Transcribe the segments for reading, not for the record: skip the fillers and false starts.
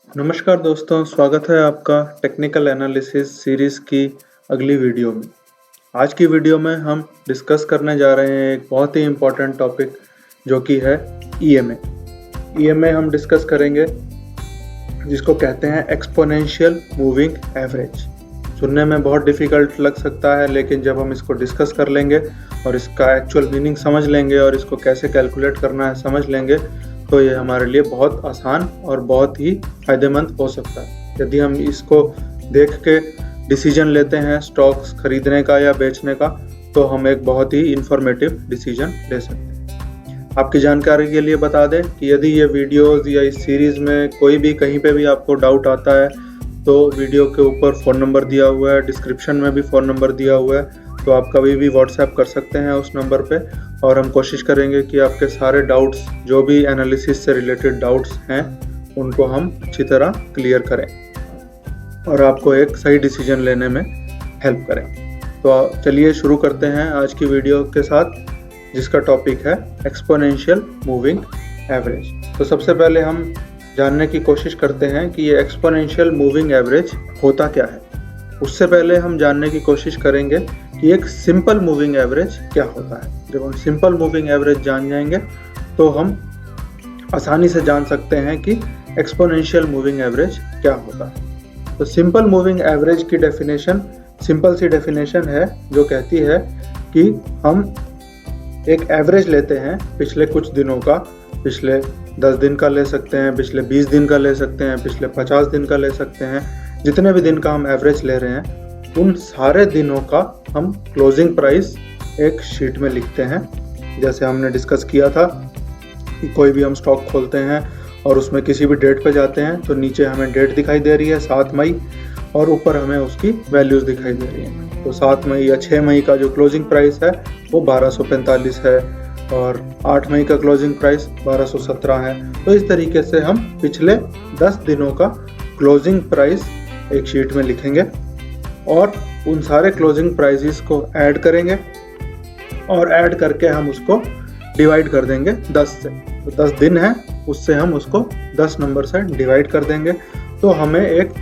नमस्कार दोस्तों, स्वागत है आपका टेक्निकल एनालिसिस सीरीज़ की अगली वीडियो में। आज की वीडियो में हम डिस्कस करने जा रहे हैं एक बहुत ही इम्पोर्टेंट टॉपिक जो कि है ईएमए। ईएमए हम डिस्कस करेंगे जिसको कहते हैं एक्सपोनेंशियल मूविंग एवरेज। सुनने में बहुत डिफ़िकल्ट लग सकता है, लेकिन जब हम इसको डिस्कस कर लेंगे और इसका एक्चुअल मीनिंग समझ लेंगे और इसको कैसे कैलकुलेट करना है समझ लेंगे तो ये हमारे लिए बहुत आसान और बहुत ही फ़ायदेमंद हो सकता है। यदि हम इसको देख के डिसीजन लेते हैं स्टॉक्स खरीदने का या बेचने का, तो हम एक बहुत ही इंफॉर्मेटिव डिसीजन ले सकते हैं। आपकी जानकारी के लिए बता दें कि यदि ये वीडियोज़ या इस सीरीज़ में कोई भी कहीं पे भी आपको डाउट आता है तो वीडियो के ऊपर फ़ोन नंबर दिया हुआ है, डिस्क्रिप्शन में भी फ़ोन नंबर दिया हुआ है, तो आप कभी भी व्हाट्सएप कर सकते हैं उस नंबर पे और हम कोशिश करेंगे कि आपके सारे डाउट्स जो भी एनालिसिस से रिलेटेड डाउट्स हैं उनको हम अच्छी तरह क्लियर करें और आपको एक सही डिसीजन लेने में हेल्प करें। तो चलिए शुरू करते हैं आज की वीडियो के साथ, जिसका टॉपिक है एक्सपोनेंशियल मूविंग एवरेज। तो सबसे पहले हम जानने की कोशिश करते हैं कि ये एक्सपोनेंशियल मूविंग एवरेज होता क्या है। उससे पहले हम जानने की कोशिश करेंगे कि एक सिंपल मूविंग एवरेज क्या होता है। जब हम सिंपल मूविंग एवरेज जान जाएंगे तो हम आसानी से जान सकते हैं कि एक्सपोनेंशियल मूविंग एवरेज क्या होता है। तो सिंपल मूविंग एवरेज की डेफिनेशन सिंपल सी डेफिनेशन है जो कहती है कि हम एक एवरेज लेते हैं पिछले कुछ दिनों का, पिछले 10 दिन का ले सकते हैं, पिछले 20 दिन का ले सकते हैं, पिछले 50 दिन का ले सकते हैं। जितने भी दिन का हम एवरेज ले रहे हैं उन सारे दिनों का हम क्लोजिंग प्राइस एक शीट में लिखते हैं। जैसे हमने डिस्कस किया था कि कोई भी हम स्टॉक खोलते हैं और उसमें किसी भी डेट पे जाते हैं तो नीचे हमें डेट दिखाई दे रही है 7 मई और ऊपर हमें उसकी वैल्यूज़ दिखाई दे रही हैं। तो 7 मई या 6 मई का जो क्लोजिंग प्राइस है वो 1245 है और 8 मई का क्लोजिंग प्राइस 1217 है। तो इस तरीके से हम पिछले 10 दिनों का क्लोजिंग प्राइस एक शीट में लिखेंगे और उन सारे क्लोजिंग प्राइसेस को ऐड करेंगे और ऐड करके हम उसको डिवाइड कर देंगे 10 से। तो 10 दिन है, उससे हम उसको 10 नंबर से डिवाइड कर देंगे तो हमें एक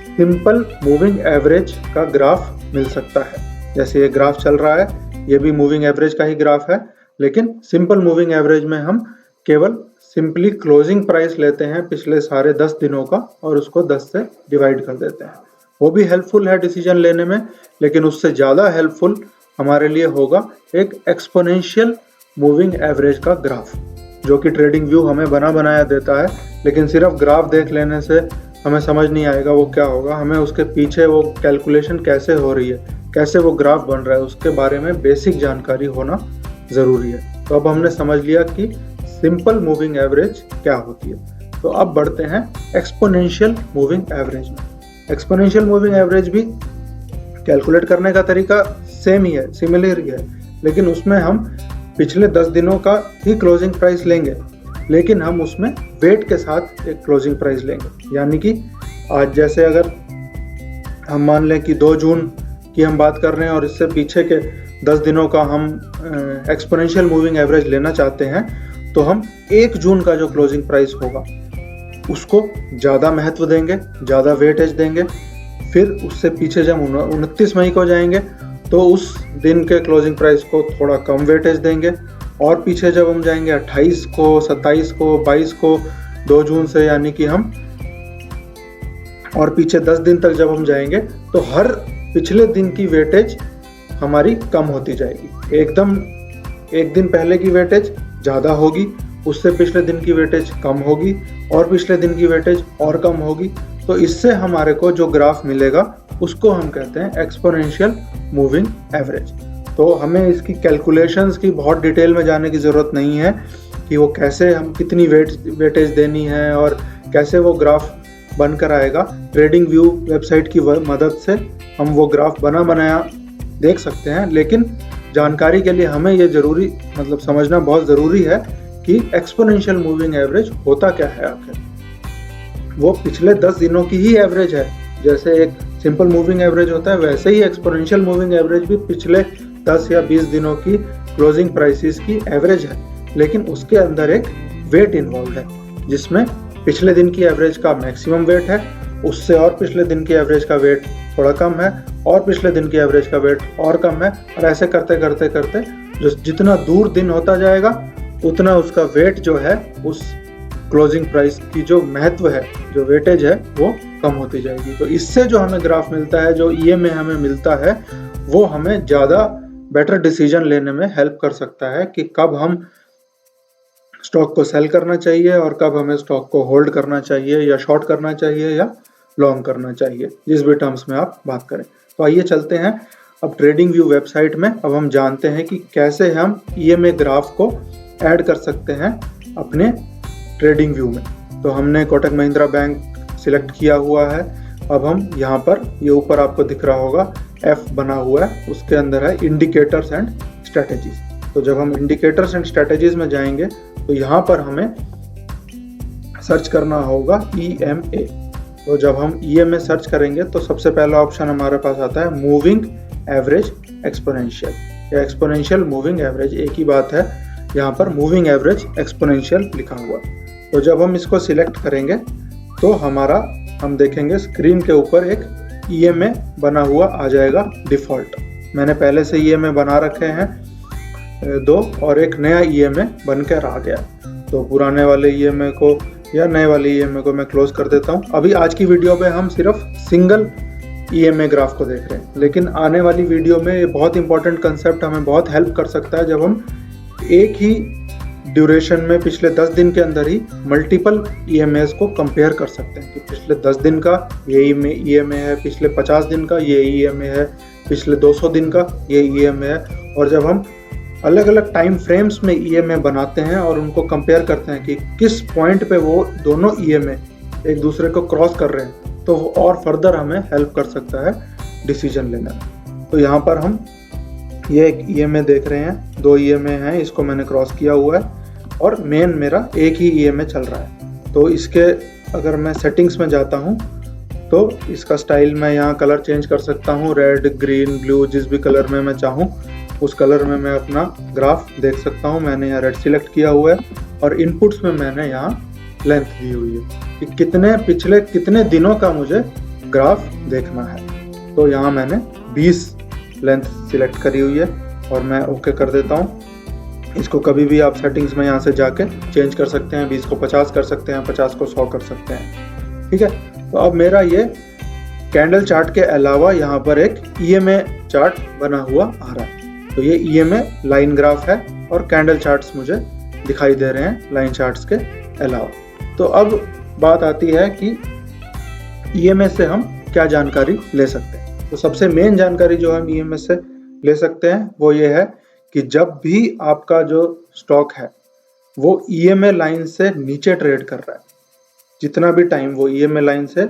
सिंपल मूविंग एवरेज का ग्राफ मिल सकता है। जैसे ये ग्राफ चल रहा है, ये भी मूविंग एवरेज का ही ग्राफ है, लेकिन सिंपल मूविंग एवरेज में हम केवल सिंपली क्लोजिंग प्राइस लेते हैं पिछले सारे 10 दिनों का और उसको 10 से डिवाइड कर देते हैं। वो भी हेल्पफुल है डिसीजन लेने में, लेकिन उससे ज़्यादा हेल्पफुल हमारे लिए होगा एक एक्सपोनेंशियल मूविंग एवरेज का ग्राफ, जो कि ट्रेडिंग व्यू हमें बना बनाया देता है। लेकिन सिर्फ ग्राफ देख लेने से हमें समझ नहीं आएगा वो क्या होगा। हमें उसके पीछे वो कैलकुलेशन कैसे हो रही है, कैसे वो ग्राफ बन रहा है, उसके बारे में बेसिक जानकारी होना ज़रूरी है। तो अब हमने समझ लिया कि सिंपल मूविंग एवरेज क्या होती है। तो अब बढ़ते हैं एक्सपोनेंशियल मूविंग एवरेज में। एक्सपोनेंशियल मूविंग एवरेज भी कैलकुलेट करने का तरीका सेम ही है, सिमिलर ही है, लेकिन उसमें हम पिछले 10 दिनों का ही क्लोजिंग प्राइस लेंगे, लेकिन हम उसमें वेट के साथ एक क्लोजिंग प्राइस लेंगे। यानी कि आज जैसे अगर हम मान लें कि 2 जून की हम बात कर रहे हैं और इससे पीछे के 10 दिनों का हम एक्सपोनेंशियल मूविंग एवरेज लेना चाहते हैं, तो हम 1 जून का जो क्लोजिंग प्राइस होगा उसको ज़्यादा महत्व देंगे, ज़्यादा वेटेज देंगे। फिर उससे पीछे जब 29 मई को जाएंगे तो उस दिन के क्लोजिंग प्राइस को थोड़ा कम वेटेज देंगे और पीछे जब हम जाएंगे 28 को, 27 को, 22 को, 2 जून से, यानी कि हम और पीछे 10 दिन तक जब हम जाएंगे तो हर पिछले दिन की वेटेज हमारी कम होती जाएगी। एकदम एक दिन पहले की वेटेज ज़्यादा होगी, उससे पिछले दिन की वेटेज कम होगी और पिछले दिन की वेटेज और कम होगी। तो इससे हमारे को जो ग्राफ मिलेगा उसको हम कहते हैं एक्सपोनेंशियल मूविंग एवरेज। तो हमें इसकी कैलकुलेशंस की बहुत डिटेल में जाने की ज़रूरत नहीं है कि वो कैसे हम कितनी वेटेज देनी है और कैसे वो ग्राफ बनकर आएगा। ट्रेडिंग व्यू वेबसाइट की मदद से हम वो ग्राफ बना बनाया देख सकते हैं, लेकिन जानकारी के लिए हमें ये समझना बहुत ज़रूरी है कि एक्सपोनेंशियल मूविंग एवरेज होता क्या है आखिर। वो पिछले 10 दिनों की ही एवरेज है। जैसे एक सिंपल मूविंग एवरेज होता है, वैसे ही एक्सपोनेंशियल मूविंग एवरेज भी पिछले 10 या 20 दिनों की क्लोजिंग प्राइसेस की एवरेज है, लेकिन उसके अंदर एक वेट इन्वॉल्व है जिसमें पिछले दिन की एवरेज का मैक्सिमम वेट है, उससे और पिछले दिन की एवरेज का वेट थोड़ा कम है, और पिछले दिन की एवरेज का वेट और कम है, और ऐसे करते करते करते जो जितना दूर दिन होता जाएगा उतना उसका वेट जो है उस क्लोजिंग प्राइस की जो महत्व है, जो वेटेज है, वो कम होती जाएगी। तो इससे जो हमें ग्राफ मिलता है, जो ईएमए हमें मिलता है, वो हमें ज़्यादा बेटर डिसीजन लेने में हेल्प कर सकता है कि कब हम स्टॉक को सेल करना चाहिए और कब हमें स्टॉक को होल्ड करना चाहिए या शॉर्ट करना चाहिए या लॉन्ग करना चाहिए, जिस भी टर्म्स में आप बात करें। तो आइए चलते हैं अब ट्रेडिंग व्यू वेबसाइट में। अब हम जानते हैं कि कैसे हम ईएमए ग्राफ को ऐड कर सकते हैं अपने ट्रेडिंग व्यू में। तो हमने कोटक महिंद्रा बैंक सिलेक्ट किया हुआ है। अब हम यहाँ पर, ये ऊपर आपको दिख रहा होगा F बना हुआ है, उसके अंदर है इंडिकेटर्स एंड स्ट्रेटेजीज। तो जब हम इंडिकेटर्स एंड स्ट्रेटेजीज में जाएंगे तो यहाँ पर हमें सर्च करना होगा EMA। तो जब हम EMA सर्च करेंगे तो सबसे पहला ऑप्शन हमारे पास आता है मूविंग एवरेज एक्सपोनेंशियल या एक्सपोनेंशियल मूविंग एवरेज, एक ही बात है, यहाँ पर मूविंग एवरेज एक्सपोनेंशियल लिखा हुआ। तो जब हम इसको सिलेक्ट करेंगे तो हम देखेंगे स्क्रीन के ऊपर एक EMA बना हुआ आ जाएगा डिफ़ॉल्ट। मैंने पहले से EMA बना रखे हैं 2 और एक नया EMA बनकर आ गया। तो पुराने वाले EMA को या नए वाले EMA को मैं क्लोज कर देता हूँ। अभी आज की वीडियो में हम सिर्फ सिंगल EMA ग्राफ को देख रहे हैं, लेकिन आने वाली वीडियो में ये बहुत इंपॉर्टेंट कंसेप्ट हमें बहुत हेल्प कर सकता है जब हम एक ही ड्यूरेशन में पिछले 10 दिन के अंदर ही मल्टीपल EMAs को कंपेयर कर सकते हैं कि पिछले 10 दिन का ये EMA है, पिछले 50 दिन का ये EMA है, पिछले 200 दिन का ये EMA है। और जब हम अलग अलग टाइम फ्रेम्स में EMA बनाते हैं और उनको कंपेयर करते हैं कि किस पॉइंट पे वो दोनों EMA एक दूसरे को क्रॉस कर रहे हैं, तो वो और फर्दर हमें हेल्प कर सकता है डिसीजन लेने में। तो यहाँ पर हम ये एक EMA देख रहे हैं, 2 EMA हैं, इसको मैंने क्रॉस किया हुआ है और मेन मेरा एक ही EMA चल रहा है। तो इसके अगर मैं सेटिंग्स में जाता हूँ तो इसका स्टाइल मैं यहाँ कलर चेंज कर सकता हूँ, रेड, ग्रीन, ब्लू, जिस भी कलर में मैं चाहूँ उस कलर में मैं अपना ग्राफ देख सकता हूँ। मैंने यहाँ रेड सिलेक्ट किया हुआ है और इनपुट्स में मैंने यहाँ लेंथ दी हुई है कि पिछले कितने दिनों का मुझे ग्राफ देखना है। तो यहाँ मैंने 20 लेंथ सिलेक्ट करी हुई है और मैं ओके कर देता हूँ। इसको कभी भी आप सेटिंग्स में यहाँ से जाके चेंज कर सकते हैं, 20 को 50 कर सकते हैं, 50 को 100 कर सकते हैं, ठीक है। तो अब मेरा ये कैंडल चार्ट के अलावा यहाँ पर एक EMA चार्ट बना हुआ आ रहा है। तो ये EMA लाइन ग्राफ है और कैंडल चार्ट्स मुझे दिखाई दे रहे हैं लाइन चार्ट्स के अलावा। तो अब बात आती है कि EMA से हम क्या जानकारी ले सकते हैं। तो सबसे मेन जानकारी जो हम EMA से ले सकते हैं वो ये है कि जब भी आपका जो स्टॉक है वो EMA लाइन से नीचे ट्रेड कर रहा है, जितना भी टाइम वो EMA लाइन से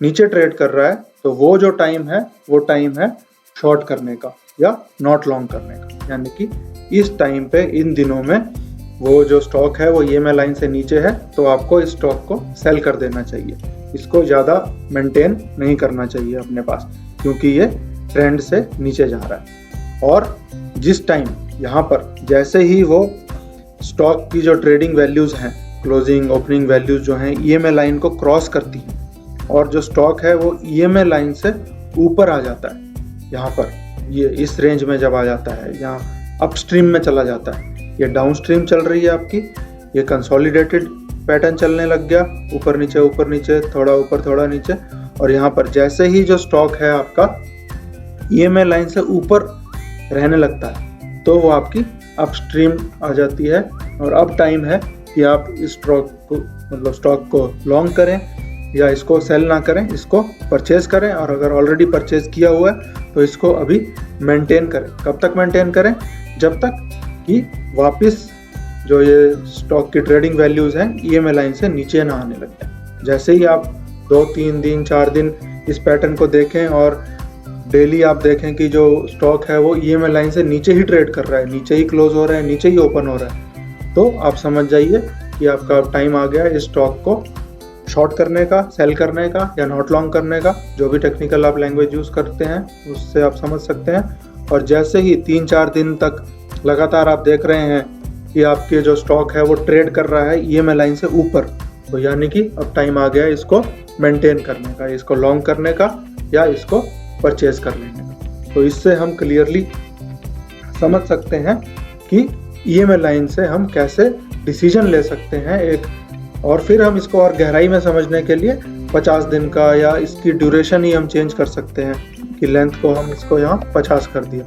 नीचे ट्रेड कर रहा है, तो वो जो टाइम है वो टाइम है शॉर्ट करने का या नॉट लॉन्ग करने का। यानी कि इस टाइम पे, इन दिनों में वो जो स्टॉक है वो EMA लाइन से नीचे है, तो आपको इस स्टॉक को सेल कर देना चाहिए। इसको ज़्यादा मेंटेन नहीं करना चाहिए अपने पास, क्योंकि ये ट्रेंड से नीचे जा रहा है। और जिस टाइम यहाँ पर जैसे ही वो स्टॉक की जो ट्रेडिंग वैल्यूज़ हैं, क्लोजिंग ओपनिंग वैल्यूज़ जो हैं, EMA लाइन को क्रॉस करती हैं और जो स्टॉक है वो EMA लाइन से ऊपर आ जाता है, यहाँ पर ये इस रेंज में जब आ जाता है, यहाँ अपस्ट्रीम में चला जाता है, ये डाउनस्ट्रीम चल रही है आपकी, ये कंसोलिडेटेड पैटर्न चलने लग गया, ऊपर नीचे, थोड़ा ऊपर थोड़ा नीचे। और यहाँ पर जैसे ही जो स्टॉक है आपका EMA लाइन से ऊपर रहने लगता है, तो वो आपकी अपस्ट्रीम आ जाती है और अब टाइम है कि आप इस स्टॉक को लॉन्ग करें या इसको सेल ना करें, इसको परचेज करें। और अगर ऑलरेडी परचेज किया हुआ है तो इसको अभी मेंटेन करें। कब तक मेंटेन करें? जब तक कि वापस जो ये स्टॉक की ट्रेडिंग वैल्यूज़ हैं EMA लाइन से नीचे ना आने लग जाए। जैसे ही आप 2-3 दिन 4 दिन इस पैटर्न को देखें और डेली आप देखें कि जो स्टॉक है वो EMA लाइन से नीचे ही ट्रेड कर रहा है, नीचे ही क्लोज हो रहा है, नीचे ही ओपन हो रहा है, तो आप समझ जाइए कि आपका टाइम आ गया इस स्टॉक को शॉर्ट करने का, सेल करने का या नॉट लॉन्ग करने का। जो भी टेक्निकल आप लैंग्वेज यूज़ करते हैं उससे आप समझ सकते हैं। और जैसे ही 3-4 दिन तक लगातार आप देख रहे हैं कि आपके जो स्टॉक है वो ट्रेड कर रहा है EMA लाइन से ऊपर, तो यानी कि अब टाइम आ गया इसको मेंटेन करने का, इसको लॉन्ग करने का या इसको परचेज कर लेने का। तो इससे हम क्लियरली समझ सकते हैं कि ईएमआई लाइन से हम कैसे डिसीजन ले सकते हैं एक, और फिर हम इसको और गहराई में समझने के लिए 50 दिन का या इसकी ड्यूरेशन ही हम चेंज कर सकते हैं कि लेंथ को हम इसको यहाँ 50 कर दिया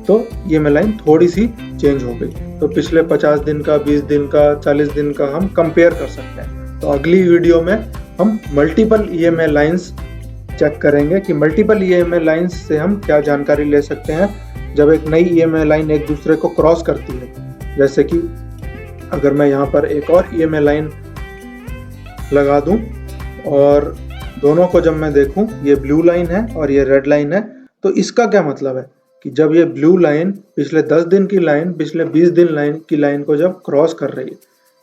तो ईएमआई लाइन थोड़ी सी चेंज हो गई। तो पिछले 50 दिन का, 20 दिन का, 40 दिन का हम कंपेयर कर सकते हैं। तो अगली वीडियो में हम मल्टीपल ईएमआई लाइंस चेक करेंगे कि मल्टीपल ईएमआई लाइंस से हम क्या जानकारी ले सकते हैं जब एक नई ईएमआई लाइन एक दूसरे को क्रॉस करती है। जैसे कि अगर मैं यहाँ पर एक और ईएमआई लाइन लगा दूं और दोनों को जब मैं देखूं, ये ब्लू लाइन है और ये रेड लाइन है, तो इसका क्या मतलब है कि जब ये ब्लू लाइन पिछले 10 दिन की लाइन पिछले 20 दिन की लाइन को जब क्रॉस कर रही है,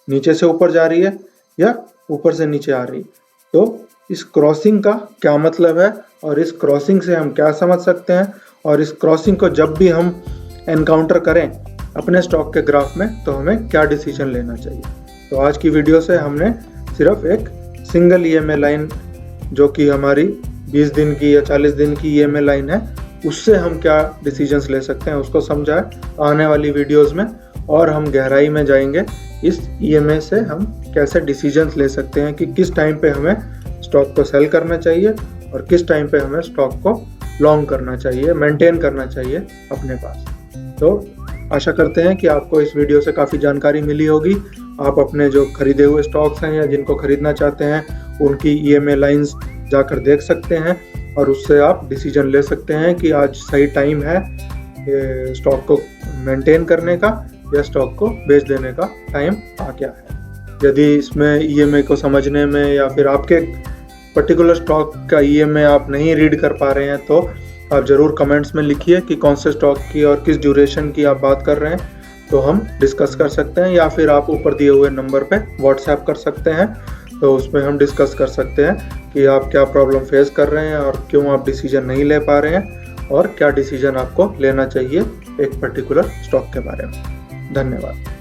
नीचे से ऊपर जा रही है या ऊपर से नीचे आ रही है, तो इस क्रॉसिंग का क्या मतलब है और इस क्रॉसिंग से हम क्या समझ सकते हैं, और इस क्रॉसिंग को जब भी हम एनकाउंटर करें अपने स्टॉक के ग्राफ में तो हमें क्या डिसीजन लेना चाहिए। तो आज की वीडियो से हमने सिर्फ एक सिंगल ईएमआई लाइन जो कि हमारी 20 दिन की या 40 दिन की ईएमआई लाइन है, उससे हम क्या डिसीजंस ले सकते हैं उसको समझा है। आने वाली वीडियोस में और हम गहराई में जाएंगे, इस ईएमआई से हम कैसे डिसीजंस ले सकते हैं कि किस टाइम पे हमें स्टॉक को सेल करना चाहिए और किस टाइम पे हमें स्टॉक को लॉन्ग करना चाहिए, मेंटेन करना चाहिए अपने पास। तो आशा करते हैं कि आपको इस वीडियो से काफ़ी जानकारी मिली होगी। आप अपने जो खरीदे हुए स्टॉक्स हैं या जिनको खरीदना चाहते हैं उनकी ईएमआई लाइंस जाकर देख सकते हैं और उससे आप डिसीजन ले सकते हैं कि आज सही टाइम है स्टॉक को मेंटेन करने का या स्टॉक को बेच देने का टाइम आ गया है। यदि इसमें ईएमआई को समझने में या फिर आपके पर्टिकुलर स्टॉक का ईएमआई आप नहीं रीड कर पा रहे हैं तो आप ज़रूर कमेंट्स में लिखिए कि कौन से स्टॉक की और किस ड्यूरेशन की आप बात कर रहे हैं, तो हम डिस्कस कर सकते हैं, या फिर आप ऊपर दिए हुए नंबर पे व्हाट्सएप कर सकते हैं। तो उसमें हम डिस्कस कर सकते हैं कि आप क्या प्रॉब्लम फेस कर रहे हैं और क्यों आप डिसीजन नहीं ले पा रहे हैं और क्या डिसीजन आपको लेना चाहिए एक पर्टिकुलर स्टॉक के बारे में। धन्यवाद।